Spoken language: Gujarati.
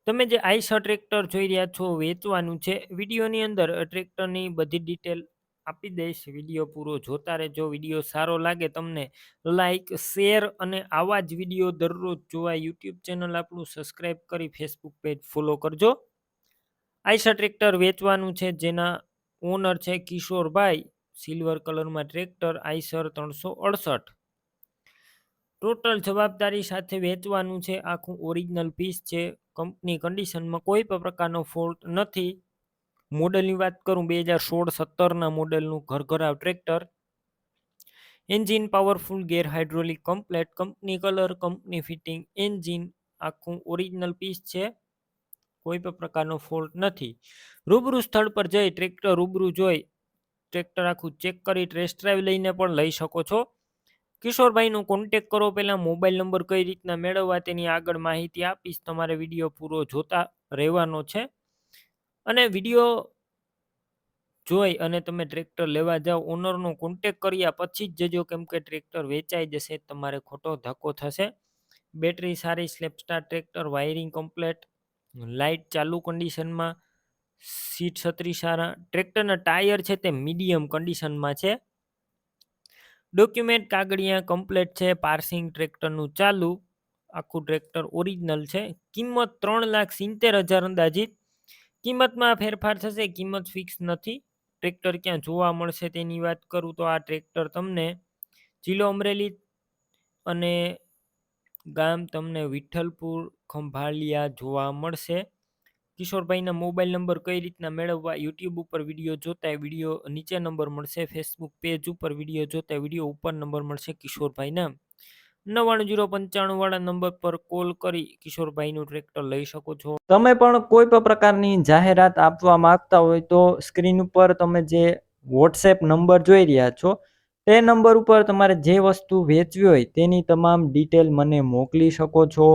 તમે જે આઈશર ટ્રેક્ટર જોઈ રહ્યા છો વેચવાનું છે. વિડીયોની અંદર ટ્રેક્ટરની બધી ડિટેલ આપી દઈશ. વિડીયો પૂરો જોતા રહેજો. વિડીયો સારો લાગે તમને લાઈક શેર અને આવા જ વિડીયો દરરોજ જોવા યુટ્યુબ ચેનલ આપણું સબસ્ક્રાઈબ કરી ફેસબુક પેજ ફોલો કરજો. આઈશર ટ્રેક્ટર વેચવાનું છે જેના ઓનર છે કિશોરભાઈ. સિલ્વર કલરમાં ટ્રેક્ટર આઈશર 368. ટોટલ જવાબદારી સાથે વેચવાનું છે. આખું ઓરિજિનલ પીસ છે. કંપની કન્ડિશનમાં કોઈ પણ પ્રકારનો ફોલ્ટ નથી. મોડલની વાત કરું 2016-17ના મોડલનું ઘરઘરાવ tractor. Engine powerful, gear hydraulic complete, company colour, company fitting engine, આખું ઓરિજિનલ પીસ છે. કોઈ પણ પ્રકારનો ફોલ્ટ નથી. રૂબરૂ સ્થળ પર જઈ ટ્રેક્ટર રૂબરૂ જોઈ ટ્રેક્ટર આખું ચેક કરી ટેસ્ટ ડ્રાઈવ લઈને પણ લઈ શકો છો. કિશોરભાઈનો કોન્ટેક કરો. પહેલાં મોબાઈલ નંબર કઈ રીતના મેળવવા તેની આગળ માહિતી આપીશ. તમારે વિડીયો પૂરો જોતા રહેવાનો છે અને વિડીયો જોઈ અને તમે ટ્રેક્ટર લેવા જાઓ ઓનરનો કોન્ટેક કર્યા પછી જ જજો, કેમ કે ટ્રેક્ટર વેચાઈ જશે, તમારે ખોટો ધક્કો થશે. બેટરી સારી, સ્લેપસ્ટાર ટ્રેક્ટર, વાયરિંગ કમ્પ્લેટ, લાઇટ ચાલુ કન્ડિશનમાં, સીટ છત્રી સારા. ટ્રેક્ટરના ટાયર છે તે મીડિયમ કન્ડિશનમાં છે. ડોક્યુમેન્ટ કાગળિયા કમ્પ્લેટ છે. પાર્સિંગ ટ્રેક્ટરનું ચાલુ. આખું ટ્રેક્ટર ઓરિજિનલ છે. કિંમત 3,70,000 અંદાજિત. કિંમતમાં ફેરફાર થશે, કિંમત ફિક્સ નથી. ટ્રેક્ટર ક્યાં જોવા મળશે તેની વાત કરું તો આ ટ્રેક્ટર તમને જિલ્લો અમરેલી અને ગામ તમને વિઠ્ઠલપુર ખંભાળિયા જોવા મળશે. કિશોરભાઈના મોબાઈલ નંબર કઈ રીતના મેળવવા? યુટ્યુબ ઉપર વિડીયો જોતા વિડીયો નીચે નંબર મળશે. ફેસબુક પેજ ઉપર વિડીયો જોતા વિડીયો ઉપર નંબર મળશે કિશોરભાઈના. 99 095 વાળા નંબર પર કોલ કરી કિશોરભાઈનું ટ્રેક્ટર લઈ શકો છો. તમે પણ કોઈ પણ પ્રકારની જાહેરાત આપવા માંગતા હોય તો સ્ક્રીન ઉપર તમે જે વોટ્સએપ નંબર જોઈ રહ્યા છો તે નંબર ઉપર તમારે જે વસ્તુ વેચવી હોય તેની તમામ ડિટેલ મને મોકલી શકો છો.